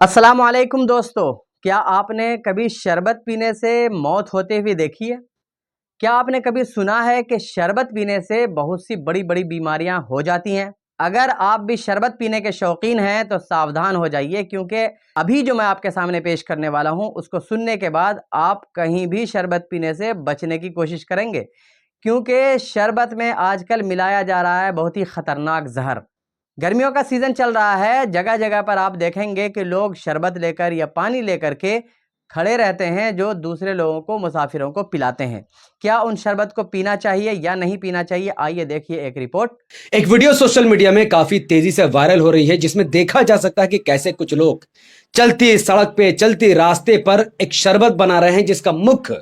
अस्सलाम वालेकुम दोस्तों, क्या आपने कभी शरबत पीने से मौत होते हुए देखी है? क्या आपने कभी सुना है कि शरबत पीने से बहुत सी बड़ी-बड़ी बीमारियां हो जाती हैं? अगर आप भी शरबत पीने के शौकीन हैं तो सावधान हो जाइए क्योंकि अभी जो मैं आपके सामने पेश करने वाला हूं उसको सुनने के बाद आप कहीं भी शरबत पीने से बचने की कोशिश करेंगे क्योंकि शरबत में आजकल मिलाया जा रहा है बहुत ही खतरनाक जहर। गर्मियों का सीजन चल रहा है, जगह जगह पर आप देखेंगे कि लोग शरबत लेकर या पानी लेकर के खड़े रहते हैं जो दूसरे लोगों को, मुसाफिरों को पिलाते हैं। क्या उन शरबत को पीना चाहिए या नहीं पीना चाहिए? आइए देखिए एक रिपोर्ट। एक वीडियो सोशल मीडिया में काफी तेजी से वायरल हो रही है जिसमें देखा जा सकता है कि कैसे कुछ लोग चलती सड़क पे, चलती रास्ते पर एक शरबत बना रहे हैं जिसका मुख्य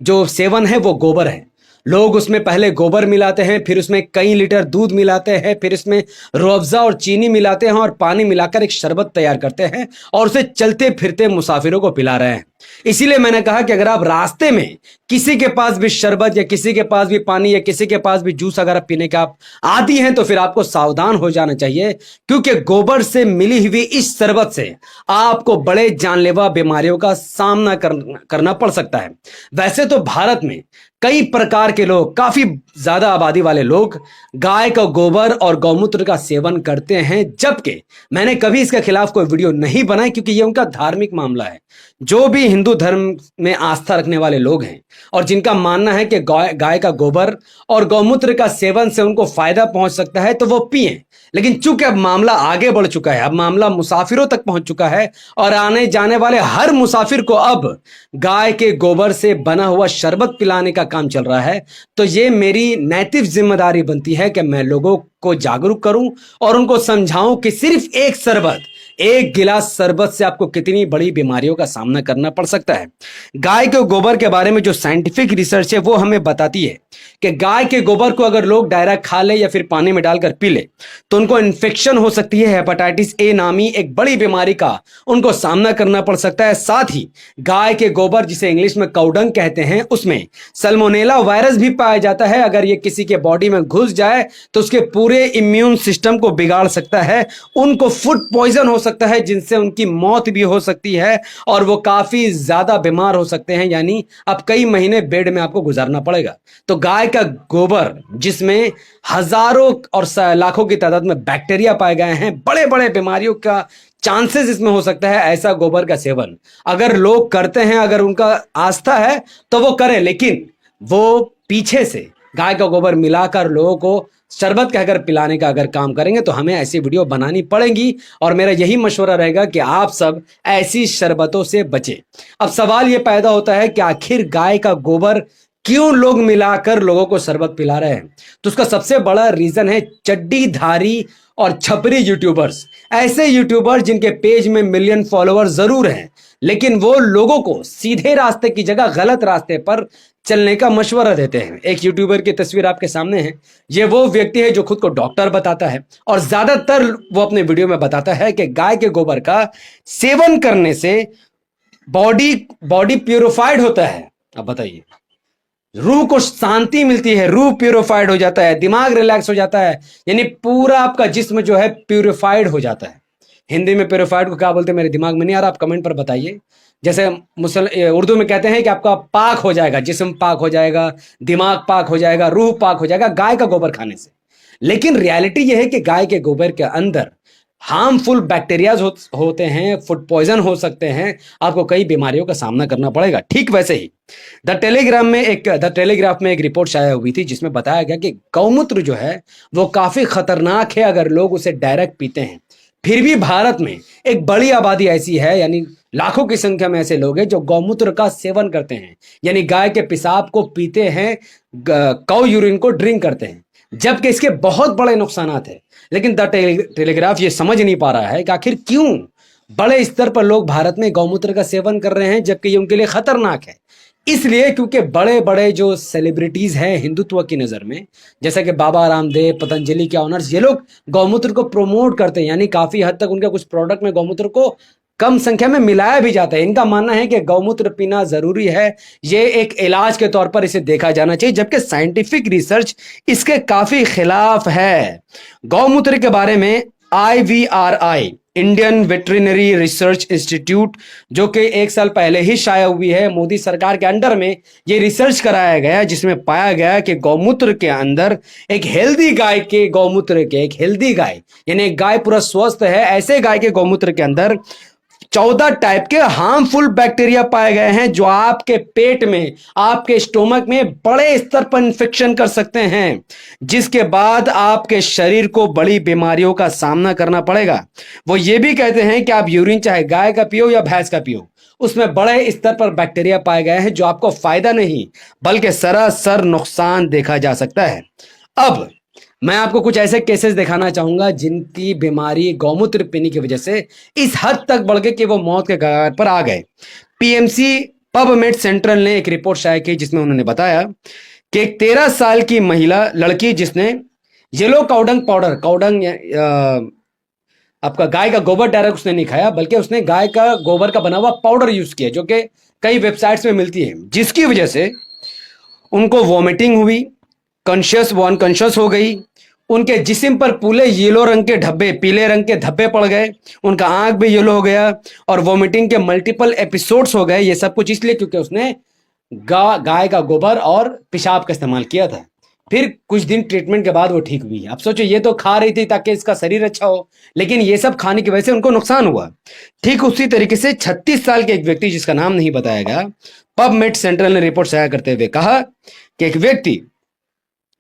जो सेवन है वो गोबर है। लोग उसमें पहले गोबर मिलाते हैं, फिर उसमें कई लीटर दूध मिलाते हैं, फिर इसमें रूह अफ़ज़ा और चीनी मिलाते हैं और पानी मिलाकर एक शरबत तैयार करते हैं और उसे चलते फिरते मुसाफिरों को पिला रहे हैं। इसीलिए मैंने कहा कि अगर आप रास्ते में किसी के पास भी शरबत या किसी के पास भी पानी या किसी के पास भी जूस अगर पीने का आप आदी हैं तो फिर आपको सावधान हो जाना चाहिए, क्योंकि गोबर से मिली हुई इस शरबत से आपको बड़े जानलेवा बीमारियों का सामना करना पड़ सकता है। वैसे तो भारत में कई प्रकार के लोग, काफी ज्यादा आबादी वाले लोग गाय का गोबर और गौमूत्र का सेवन करते हैं, जबकि मैंने कभी इसके खिलाफ कोई वीडियो नहीं बनाई क्योंकि यह उनका धार्मिक मामला है। जो भी हिंदू धर्म में आस्था रखने वाले लोग हैं और जिनका मानना है कि गाय का गोबर और गौमूत्र का सेवन से उनको फायदा पहुंच सकता है तो वो पिए। लेकिन चूंकि अब मामला आगे बढ़ चुका है, अब मामला मुसाफिरों तक पहुंच चुका है और आने जाने वाले हर मुसाफिर को अब गाय के गोबर से बना हुआ शरबत पिलाने का काम चल रहा है, तो ये मेरी नैतिक जिम्मेदारी बनती है कि मैं लोगों को जागरूक करूं और उनको समझाऊं कि सिर्फ एक गिलास शरबत से आपको कितनी बड़ी बीमारियों का सामना करना पड़ सकता है। गाय के गोबर के बारे में जो साइंटिफिक रिसर्च है वो हमें बताती है कि गाय के गोबर को अगर लोग डायरेक्ट खा ले या फिर पानी में डालकर पी ले तो उनको इन्फेक्शन हो सकती है, हेपेटाइटिस ए नामी एक बड़ी बीमारी का उनको सामना करना पड़ सकता है। साथ ही गाय के गोबर, जिसे इंग्लिश में काउडंग कहते हैं, उसमें सल्मोनेला वायरस भी पाया जाता है। अगर ये किसी के बॉडी में घुस जाए तो उसके पूरे इम्यून सिस्टम को बिगाड़ सकता है, उनको फूड पॉइजन हो सकता है जिनसे उनकी मौत भी हो सकती है और वो काफी ज्यादा बीमार हो सकते हैं, यानी अब कई महीने बेड में आपको गुजारना पड़ेगा। तो गाय का गोबर, जिसमें हजारों और लाखों की तादाद में बैक्टीरिया पाए गए हैं, बड़े बड़े बीमारियों का चांसेस इसमें हो सकता है। ऐसा गोबर का सेवन अगर लोग करते हैं, अगर उनका आस्था है तो वो करें, लेकिन वो पीछे से गाय का गोबर मिलाकर लोगों को शरबत कहकर पिलाने का अगर काम करेंगे तो हमें ऐसी वीडियो बनानी पड़ेगी और मेरा यही मशवरा रहेगा कि आप सब ऐसी शरबतों से बचें। अब सवाल यह पैदा होता है कि आखिर गाय का गोबर क्यों लोग मिलाकर लोगों को शरबत पिला रहे हैं? तो उसका सबसे बड़ा रीजन है चड्डीधारी और छपरी यूट्यूबर्स। ऐसे यूट्यूबर जिनके पेज में मिलियन फॉलोअर्स जरूर हैं, लेकिन वो लोगों को सीधे रास्ते की जगह गलत रास्ते पर चलने का मशवरा देते हैं। एक यूट्यूबर की तस्वीर आपके सामने है। ये वो व्यक्ति है जो खुद को डॉक्टर बताता है और ज्यादातर वो अपने वीडियो में बताता है कि गाय के गोबर का सेवन करने से बॉडी प्यूरिफाइड होता है। अब बताइए, रूह को शांति मिलती है, रूह प्यूरिफाइड हो जाता है, दिमाग रिलैक्स हो जाता है, यानी पूरा आपका जिस्म जो है प्यूरिफाइड हो जाता है। हिंदी में प्यूरिफाइड को क्या बोलते हैं मेरे दिमाग में नहीं आ रहा, आप कमेंट पर बताइए। जैसे उर्दू में कहते हैं कि आपका पाक हो जाएगा, जिस्म पाक हो जाएगा, दिमाग पाक हो जाएगा, रूह पाक हो जाएगा गाय का गोबर खाने से। लेकिन रियलिटी यह है कि गाय के गोबर के अंदर हार्मफुल बैक्टीरियाज होते हैं, फूड पॉइजन हो सकते हैं, आपको कई बीमारियों का सामना करना पड़ेगा। ठीक वैसे ही द टेलीग्राफ में एक रिपोर्ट शाया हुई थी जिसमें बताया गया कि गौमूत्र जो है वो काफी खतरनाक है अगर लोग उसे डायरेक्ट पीते हैं। फिर भी भारत में एक बड़ी आबादी ऐसी है, यानी लाखों की संख्या में ऐसे लोग हैं जो गौमूत्र का सेवन करते हैं, यानी गाय के पेशाब को पीते हैं, काउ यूरिन को ड्रिंक करते हैं, जबकि इसके बहुत बड़े नुकसानात हैं। लेकिन द टेलीग्राफ ये समझ नहीं पा रहा है कि आखिर क्यों बड़े स्तर पर लोग भारत में गौमूत्र का सेवन कर रहे हैं जबकि ये उनके लिए खतरनाक है। इसलिए क्योंकि बड़े बड़े जो सेलिब्रिटीज हैं हिंदुत्व की नजर में, जैसे कि बाबा रामदेव, पतंजलि के ऑनर्स, ये लोग गौमूत्र को प्रमोट करते हैं, यानी काफी हद तक उनके कुछ प्रोडक्ट में गौमूत्र को कम संख्या में मिलाया भी जाता है। इनका मानना है कि गौमूत्र पीना जरूरी है, ये एक इलाज के तौर पर इसे देखा जाना चाहिए, जबकि साइंटिफिक रिसर्च इसके काफी खिलाफ है। गौमूत्र के बारे में IVRI Indian veterinary research institute, जो कि 1 साल पहले ही शाया हुई है। मोदी सरकार के अंडर में ये रिसर्च कराया गया, जिसमें पाया गया कि गौमूत्र के अंदर एक हेल्दी गाय के गौमूत्र के, एक हेल्दी गाय यानी एक गाय पूरा स्वस्थ है, ऐसे गाय के गौमूत्र के अंदर 14 टाइप के हार्मफुल बैक्टीरिया पाए गए हैं, जो आपके पेट में, आपके स्टोमक में बड़े स्तर पर इंफेक्शन कर सकते हैं, जिसके बाद आपके शरीर को बड़ी बीमारियों का सामना करना पड़ेगा। वो ये भी कहते हैं कि आप यूरिन चाहे गाय का पियो या भैंस का पियो, उसमें बड़े स्तर पर बैक्टीरिया पाए गए हैं, जो आपको फायदा नहीं बल्कि सरासर नुकसान देखा जा सकता है। अब मैं आपको कुछ ऐसे केसेस दिखाना चाहूंगा जिनकी बीमारी गौमूत्र पीने की वजह से इस हद तक बढ़ गई कि वो मौत के कगार पर आ गए। पीएमसी पबमेड सेंट्रल ने एक रिपोर्ट शाया की, जिसमें उन्होंने बताया कि एक 13 साल की महिला लड़की, जिसने येलो काउडंग पाउडर, काउडंग आपका गाय का गोबर डायरेक्ट उसने नहीं खाया, बल्कि उसने गाय का गोबर का बना हुआ पाउडर यूज किया, जो कि कई वेबसाइट्स में मिलती है, जिसकी वजह से उनको वॉमिटिंग हुई, कॉन्शियस वो अनकॉन्शियस हो गई, उनके जिस्म पर पूरे येलो रंग के धब्बे, पीले रंग के धब्बे पड़ गए, उनका आंख भी येलो हो गया और वॉमिटिंग के मल्टीपल एपिसोड्स हो गए। ये सब कुछ इसलिए क्योंकि उसने गाय का गोबर और पेशाब का इस्तेमाल किया था। फिर कुछ दिन ट्रीटमेंट के बाद वो ठीक हुई। अब सोचो, ये तो खा रही थी ताकि इसका शरीर अच्छा हो, लेकिन ये सब खाने की वजह से उनको नुकसान हुआ। ठीक उसी तरीके से 36 साल के एक व्यक्ति, जिसका नाम नहीं बताया गया, पबमेड सेंट्रल ने रिपोर्ट शाया करते हुए कहा कि एक व्यक्ति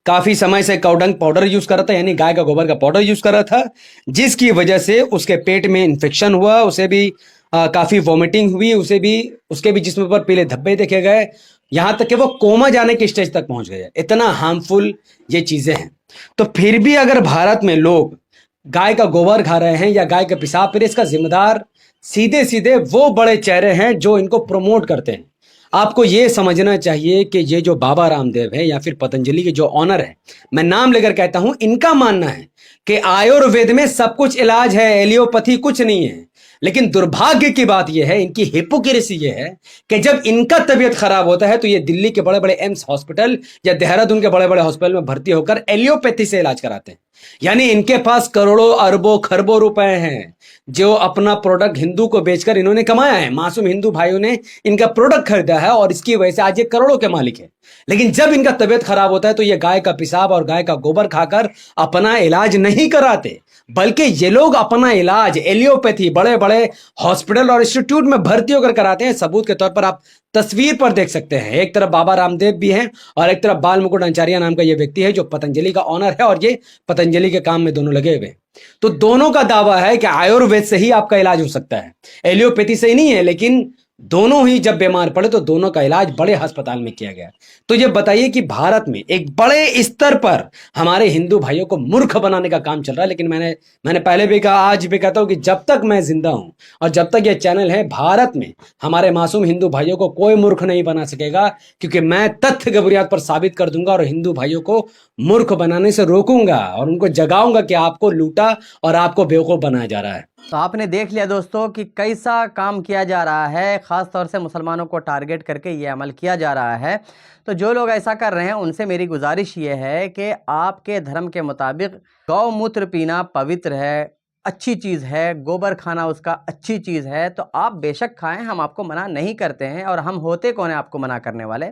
काफी समय से काउडंग पाउडर यूज कर रहा था, यानी गाय का गोबर का पाउडर यूज कर रहा था, जिसकी वजह से उसके पेट में इंफेक्शन हुआ, उसे भी काफी वॉमिटिंग हुई, उसके भी जिस्म पर पीले धब्बे देखे गए, यहां तक कि वो कोमा जाने की स्टेज तक पहुंच गए। इतना हार्मफुल ये चीजें हैं। तो फिर भी अगर भारत में लोग गाय का गोबर खा रहे हैं या गाय का पेशाब, फिर इसका जिम्मेदार सीधे सीधे वो बड़े चेहरे हैं जो इनको प्रमोट करते हैं। आपको ये समझना चाहिए कि ये जो बाबा रामदेव है या फिर पतंजलि के जो ऑनर है, मैं नाम लेकर कहता हूं, इनका मानना है कि आयुर्वेद में सब कुछ इलाज है, एलियोपैथी कुछ नहीं है। लेकिन दुर्भाग्य की बात यह है, इनकी हिपोक्रेसी ये है कि जब इनका तबीयत खराब होता है तो ये दिल्ली के बड़े बड़े एम्स हॉस्पिटल या देहरादून के बड़े बड़े हॉस्पिटल में भर्ती होकर एलियोपैथी से इलाज कराते हैं। यानी इनके पास करोड़ों अरबों खरबों रुपए हैं, जो अपना प्रोडक्ट हिंदू को बेचकर इन्होंने कमाया है। मासूम हिंदू भाइयों ने इनका प्रोडक्ट खरीदा है और इसकी वजह से आज ये करोड़ों के मालिक है। लेकिन जब इनका तबीयत खराब होता है तो ये गाय का पेशाब और गाय का गोबर खाकर अपना इलाज नहीं कराते, बल्कि ये लोग अपना इलाज एलियोपैथी बड़े बड़े हॉस्पिटल और इंस्टीट्यूट में भर्ती होकर कराते हैं। सबूत के तौर पर आप तस्वीर पर देख सकते हैं, एक तरफ बाबा रामदेव भी हैं और एक तरफ बाल मुकुट आचार्य नाम का ये व्यक्ति है जो पतंजलि का ऑनर है, और ये पतंजलि के काम में दोनों लगे हुए। तो दोनों का दावा है कि आयुर्वेद से ही आपका इलाज हो सकता है, एलियोपैथी से ही नहीं है। लेकिन दोनों ही जब बीमार पड़े तो दोनों का इलाज बड़े अस्पताल में किया गया। तो ये बताइए कि भारत में एक बड़े स्तर पर हमारे हिंदू भाइयों को मूर्ख बनाने का काम चल रहा है। लेकिन मैंने पहले भी कहा, आज भी कहता हूं कि जब तक मैं जिंदा हूं और जब तक ये चैनल है, भारत में हमारे मासूम हिंदू भाइयों को कोई मूर्ख नहीं बना सकेगा, क्योंकि मैं तथ्य की बुनियाद पर साबित कर दूंगा और हिंदू भाइयों को मूर्ख बनाने से रोकूंगा और उनको जगाऊंगा कि आपको लूटा और आपको बेवकूफ बनाया जा रहा है। तो आपने देख लिया दोस्तों कि कैसा काम किया जा रहा है, ख़ास तौर से मुसलमानों को टारगेट करके ये अमल किया जा रहा है। तो जो लोग ऐसा कर रहे हैं उनसे मेरी गुजारिश ये है कि आपके धर्म के मुताबिक गौमूत्र पीना पवित्र है, अच्छी चीज़ है, गोबर खाना उसका अच्छी चीज़ है, तो आप बेशक खाएं, हम आपको मना नहीं करते हैं। और हम होते कौन है आपको मना करने वाले,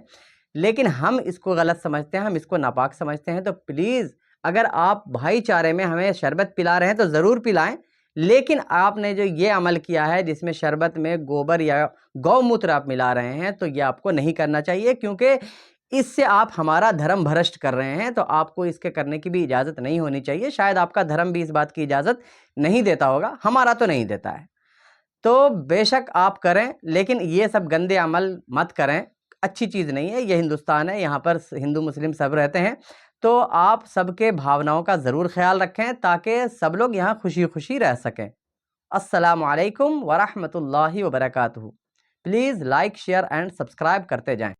लेकिन हम इसको गलत समझते हैं, हम इसको नापाक समझते हैं। तो प्लीज़ अगर आप भाईचारे में हमें शरबत पिला रहे हैं तो ज़रूर पिलाएं, लेकिन आपने जो ये अमल किया है जिसमें शरबत में गोबर या गौमूत्र आप मिला रहे हैं, तो ये आपको नहीं करना चाहिए, क्योंकि इससे आप हमारा धर्म भ्रष्ट कर रहे हैं। तो आपको इसके करने की भी इजाज़त नहीं होनी चाहिए। शायद आपका धर्म भी इस बात की इजाज़त नहीं देता होगा, हमारा तो नहीं देता है। तो बेशक आप करें, लेकिन ये सब गंदे अमल मत करें, अच्छी चीज़ नहीं है। ये हिंदुस्तान है, यहाँ पर हिंदू मुस्लिम सब रहते हैं। तो आप सबके भावनाओं का ज़रूर ख्याल रखें ताकि सब लोग यहाँ खुशी खुशी रह सकें। अस्सलामु अलैकुम वरहमतुल्लाहि वबरकातुहू। Please like share and subscribe करते जाएं।